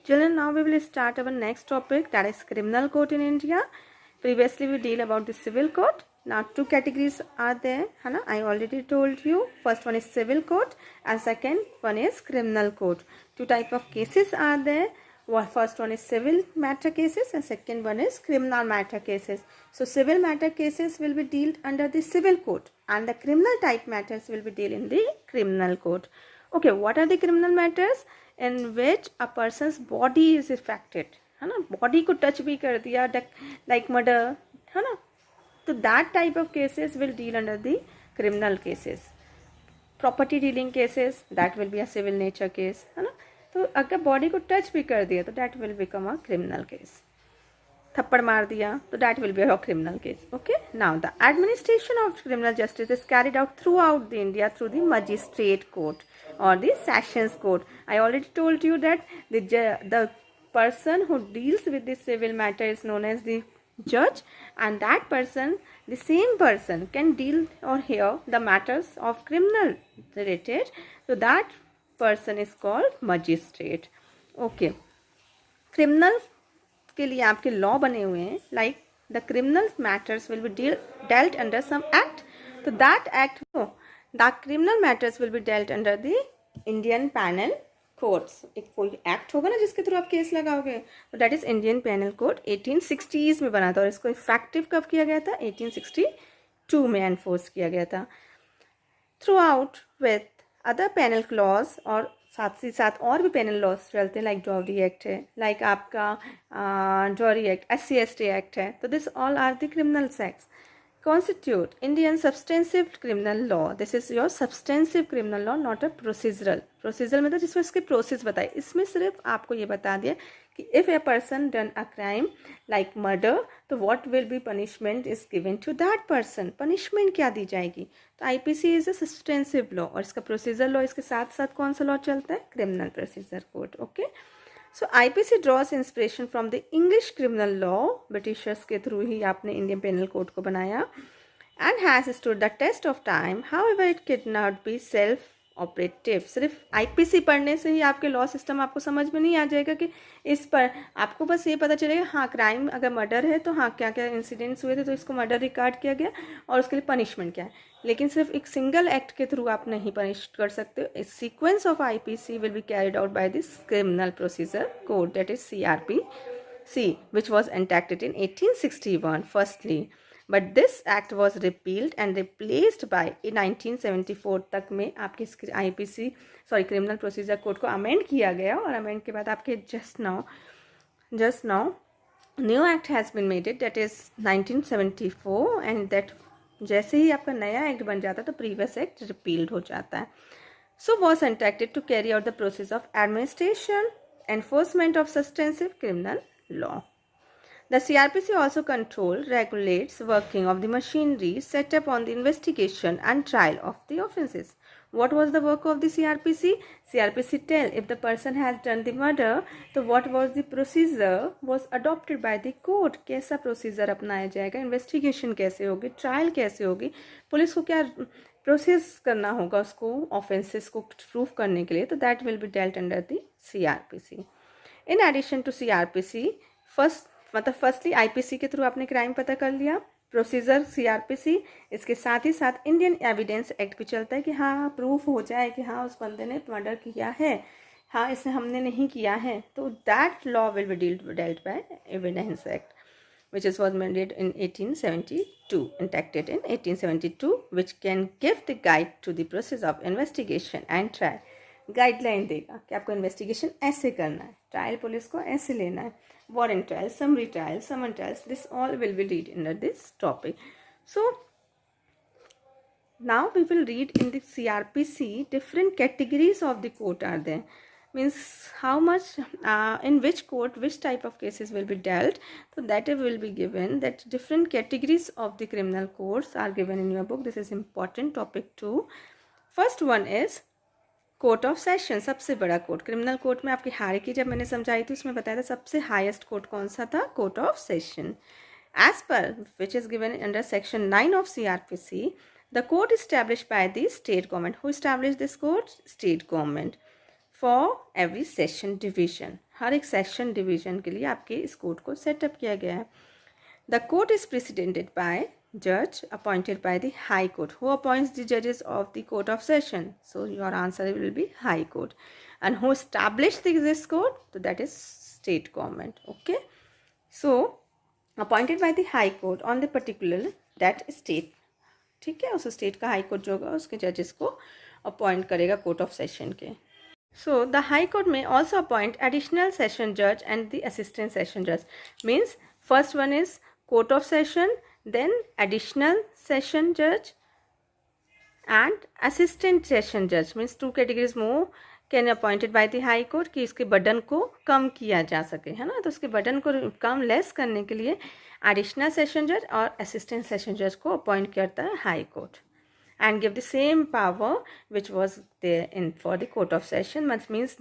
Children, now we will start our next topic, that is criminal code in India. Previously we deal about the civil code. Now two categories are there, Hana. I already told you. First one is civil code and second one is criminal code. Two type of cases are there. First one is civil matter cases and second one is criminal matter cases. So civil matter cases will be dealt under the civil code and the criminal type matters will be dealt in the criminal code. Okay, what are the criminal matters? In which a person's body is affected, है ना, body को touch भी कर दिया, like murder, है ना, तो that type of cases will deal under the criminal cases. Property dealing cases, that will be a civil nature case, है ना, तो अगर body को touch भी कर दिया तो that will become a criminal case. थप्पड़ मार दिया तो that will be a criminal case. Okay, now the administration of criminal justice is carried out throughout the India through the magistrate court or the sessions court. I already told you that the person who deals with the civil matter is known as the judge, and that person, the same person, can deal or hear the matters of criminal related, so that person is called magistrate. Okay, criminal के लिए आपके law बने हुए हैं, like the criminal matters will be dealt under some act, तो that act the criminal matters will be dealt under the Indian penal codes. एक कोई act होगा ना जिसके थ्रू आप केस लगाओगे, तो that is Indian panel code 1860s में बना था और इसको इफेक्टिव कब किया गया था? 1862 में एनफोर्स किया गया था. Through out with other panel clause, और साथ ही साथ और भी पैनल लॉज चलते हैं, लाइक डॉवरी एक्ट है, लाइक आपका डॉवरी एक्ट, SC/ST एक्ट है, तो this all are the criminals acts constitute Indian substantive criminal law. This is your substantive criminal law, not a procedural. Procedural मतलब जिसमें इसके process बताए, इसमें सिर्फ आपको ये बता दिया कि if a person done a crime like murder, तो what will be punishment is given to that person. punishment क्या दी जाएगी? तो IPC is a substantive law और इसका procedural law इसके साथ साथ कौन सा लॉ चलता है? criminal procedure code. Okay. So IPC draws inspiration from the English criminal law, Britishers के थ्रू ही आपने इंडियन पेनल कोड को बनाया, and has stood the test of time. However it can not be self operative. सिर्फ IPC पढ़ने से ही आपके law system आपको समझ में नहीं आ जाएगा कि इस पर आपको बस ये पता चलेगा हाँ क्राइम अगर मर्डर है तो हाँ क्या क्या इंसिडेंट्स हुए थे तो इसको मर्डर रिकॉर्ड किया गया और उसके लिए पनिशमेंट क्या है, लेकिन सिर्फ एक सिंगल एक्ट के थ्रू आप नहीं पनिश कर सकते. A sequence of IPC will be carried out by this criminal procedure code, that is CRPC, which was enacted in 1861 firstly, but this act was repealed and replaced by 1974 तक में आपके IPC criminal procedure code को amend किया गया, और amend के बाद आपके just now new act has been made it, that is 1974, and that जैसे ही आपका नया एक्ट बन जाता है तो प्रीवियस एक्ट रिपील्ड हो जाता है. So was enacted to carry out the process of administration enforcement of substantive criminal law. The CRPC also regulates working of the machinery set up on the investigation and trial of the offences. What was the work of the CRPC? CRPC tell if the person has done the murder, तो what was the procedure was adopted by the court. कैसा procedure अपनाया जाएगा, investigation कैसे होगी, trial कैसे होगी, police को क्या प्रोसेस करना होगा उसको ऑफेंसेस को प्रूफ करने के लिए, तो that will be dealt under the CRPC. In addition to CRPC firstly IPC के थ्रू आपने क्राइम पता कर लिया, प्रोसीजर CRPC, इसके साथ ही साथ इंडियन एविडेंस एक्ट भी चलता है कि हाँ प्रूफ हो जाए कि हाँ उस बंदे ने मर्डर किया है, हाँ इसे हमने नहीं किया है, तो that law will be dealt by evidence act, which was amended in 1872, enacted in 1872, which can give the guide to the process of investigation and trial. Guideline देगा कि आपको इन्वेस्टिगेशन ऐसे करना है, ट्रायल पुलिस को ऐसे लेना है, warrant trial, summary trial, summon trials, this all will be read under this topic. So now we will read in the CRPC different categories of the court are there, means how much in which court which type of cases will be dealt, so that will be given, that different categories of the criminal courts are given in your book. This is important topic too. First one is court of session, सबसे बड़ा court. Criminal court में आपकी हार की जब मैंने समझाई थी उसमें बताया था सबसे हाईएस्ट कोर्ट कौन सा था? Court of session. As per which is given under section 9 of CRPC, the court established by the state government. Who established this court? State government. For every session division, हर एक session division के लिए आपके इस court को setup किया गया है. The court is presided by judge appointed by the High Court. Who appoints the judges of the Court of Session? So your answer will be High Court. And who established this court? So that is state government. Okay. So appointed by the High Court on the particular that state. ठीक है, उस state का high court जो होगा उसके जजेस को appoint करेगा कोर्ट ऑफ सेशन के. So the High Court may also appoint additional session judge and the assistant session judge. Means first one is court of session, then additional session judge and assistant session judge. Means two categories more can appointed by the High Court कि इसके burden को कम किया जा सके, है ना. तो उसके बर्डन को कम लेस करने के लिए एडिशनल सेशन जज और असिस्टेंट सेशन जज को अपॉइंट करता है high court and give the same power which was there in for the court of session. Means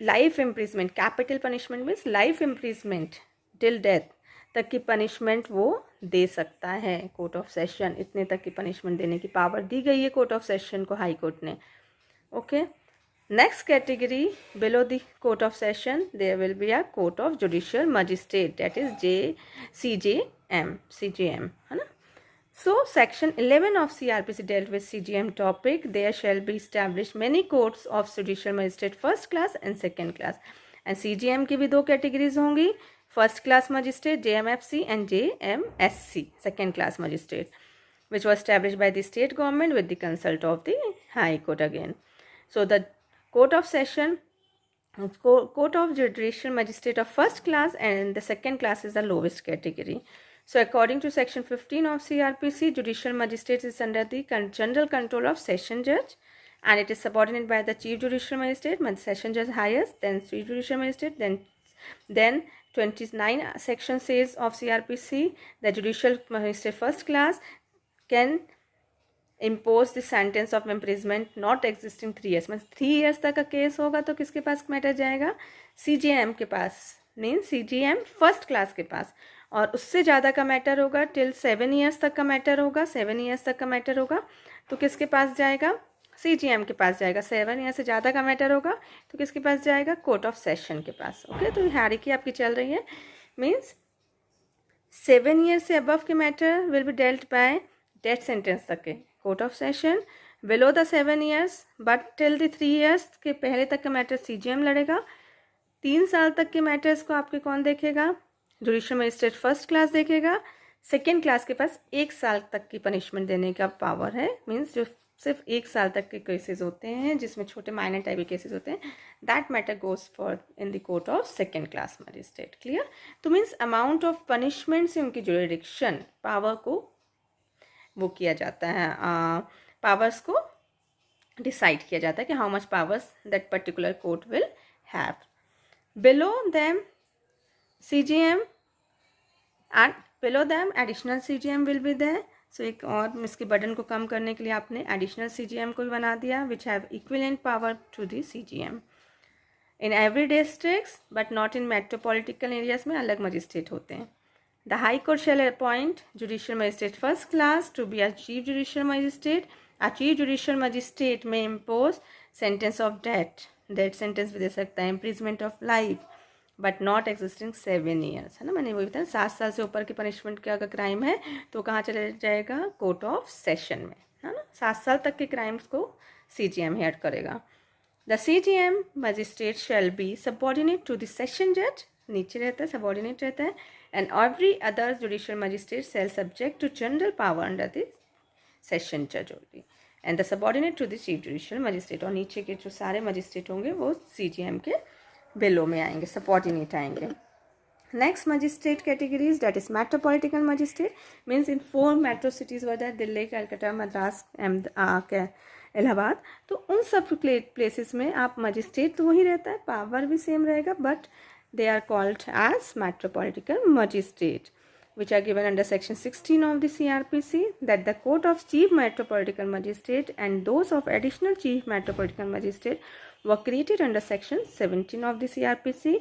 life imprisonment, capital punishment means life imprisonment till death तक की punishment वो दे सकता है कोर्ट ऑफ सेशन. इतने तक की पनिशमेंट देने की पावर दी गई है कोर्ट ऑफ सेशन को हाई कोर्ट ने. Okay. Next category below the court of session there will be a court of judicial magistrate, that is CJM, है ना. So section 11 of CRPC dealt with CGM topic. There shall be established many courts of judicial magistrate first class and second class. And CGM की भी दो categories होंगी, first class magistrate JMFC and JMSC second class magistrate, which was established by the state government with the consult of the High Court again. So the court of session, court of judicial magistrate of first class and the second class is the lowest category. So according to section 15 of CRPC, judicial magistrate is under the general control of session judge and it is subordinated by the chief judicial magistrate. Session judge highest, then chief judicial magistrate, then 29 section says of CRPC the judicial magistrate first class can impose the sentence of imprisonment not existing 3 years. Means 3 years तक का case होगा तो किसके पास matter जाएगा? CJM के पास, means CJM first class के पास. और उससे ज़्यादा का मैटर होगा टिल 7 years तक का मैटर होगा, 7 years तक का मैटर होगा तो किसके पास जाएगा? CJM के पास जाएगा. 7 years से ज़्यादा का मैटर होगा तो किसके पास जाएगा? कोर्ट ऑफ सेशन के पास. ओके. तो हायरार्की आपकी चल रही है. मीन्स 7 years से अबव के matter will be dealt bye death sentence तक के court of session. Below the 7 years but till the 3 years के पहले तक का मैटर CJM लड़ेगा. 3 साल तक के मैटर्स को आपके कौन देखेगा? जुडिशियल मजिस्ट्रेट फर्स्ट क्लास देखेगा. सेकेंड क्लास के पास 1 साल तक की पनिशमेंट देने का पावर है. मीन्स जो सिर्फ 1 साल तक के केसेस होते हैं जिसमें छोटे माइनर टाइप के केसेस होते हैं, that matter goes for in the court of second class magistrate. Clear? तो मीन्स अमाउंट ऑफ पनिशमेंट से उनकी जुरिडिक्शन पावर को वो किया जाता है, पावर्स को डिसाइड किया जाता है कि how much powers that particular court will have. Below them CGM and below them additional CGM will be there. So एक और इसके बर्डन को कम करने के लिए आपने additional CGM को भी बना दिया which have equivalent power to the CGM. In every districts but not in metropolitan areas में अलग मजिस्ट्रेट होते हैं. The High Court shall appoint judicial magistrate first class to be a chief judicial magistrate. A chief judicial magistrate may impose sentence of death. Death sentence भी दे सकता है, imprisonment of life. But not existing 7 years, है ना. मैंने वही बताया 7 साल से ऊपर की पनिशमेंट का अगर क्राइम है तो कहाँ चले जाएगा? कोर्ट ऑफ सेशन में, है ना. 7 साल तक के क्राइम्स को CGM हेड करेगा. The CGM magistrate shall be subordinate to the session जज, नीचे रहता है, सबऑर्डिनेट रहता है. And every other judicial magistrate shall subject to general power under the session जज only and the subordinate to the chief judicial magistrate. और नीचे के जो सारे मजिस्ट्रेट होंगे वो CGM के बिलो में आएंगे, सबऑर्डिनेट आएंगे. Next magistrate categories that is metropolitan magistrate. Means in 4 metro cities were that Delhi, Calcutta, Madras, Allahabad. तो उन सब प्लेसेस में आप मजिस्ट्रेट तो वही रहता है, पावर भी सेम रहेगा, but they are called as metropolitan magistrate which are given under section 16 of the CRPC, that the court of chief metropolitan magistrate and those of additional chief metropolitan magistrate were created under section 17 of the CRPC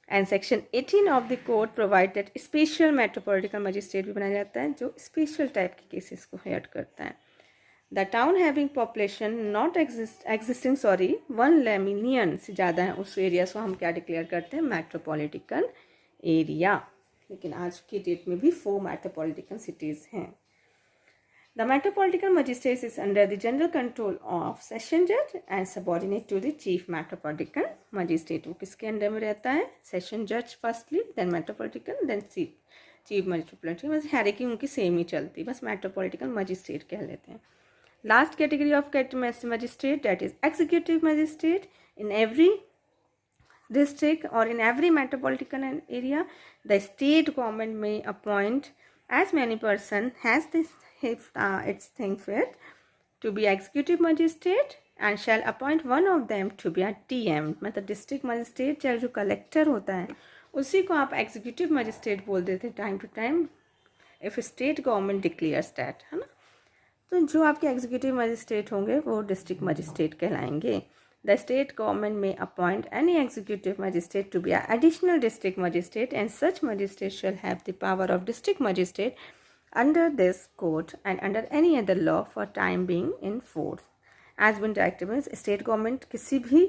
and section 18 of the code provide that special metropolitan magistrate भी बनाया जाता है जो special type के cases को head करता है. The town having population not existing 1 million से ज़्यादा है उस एरिया को हम क्या डिक्लेयर करते हैं, मेट्रोपॉलिटन एरिया। लेकिन आज की डेट में भी 4 मेट्रोपॉलिटन सिटीज़ हैं। The Metropolitan Magistrates is under the general control of Session Judge and subordinate to the Chief Metropolitan Magistrate. वो किसके अंडर में रहता है, Session Judge firstly, then Metropolitan, then Chief Metropolitan। बस हायरार्की उनकी सेम ही चलती, बस Metropolitan Magistrate कह लेते हैं। Last category of magistrate, that is executive magistrate. In every district or in every metropolitan area, the state government may appoint as many person has this if its think fit to be executive magistrate and shall appoint one of them to be a TM, मतलब district magistrate चाहे जो collector होता है उसी को आप executive magistrate बोल देते हैं time to time if state government declares that, है ना। तो जो आपके एग्जीक्यूटिव मजिस्ट्रेट होंगे वो डिस्ट्रिक्ट मजिस्ट्रेट कहलाएंगे। The state government may appoint any executive magistrate to be an additional district magistrate, and such magistrate shall have the power of district magistrate under this code and under any other law for time being in force. As been directed means state government किसी भी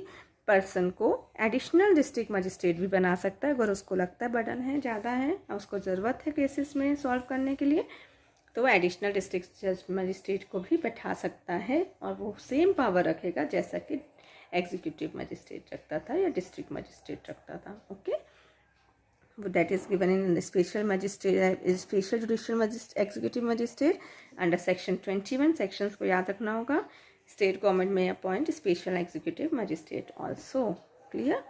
person को additional district magistrate भी बना सकता है अगर उसको लगता है बर्डन है ज़्यादा है और उसको ज़रूरत है केसेस में सॉल्व करने के लिए, तो वो एडिशनल डिस्ट्रिक्ट मजिस्ट्रेट को भी बैठा सकता है और वो सेम पावर रखेगा जैसा कि एग्जीक्यूटिव मजिस्ट्रेट रखता था या डिस्ट्रिक्ट मजिस्ट्रेट रखता था। Okay, that is given in special magistrate, special judicial executive magistrate under section 21। Sections को याद रखना होगा। स्टेट गवर्नमेंट में appoint special executive magistrate also. Clear.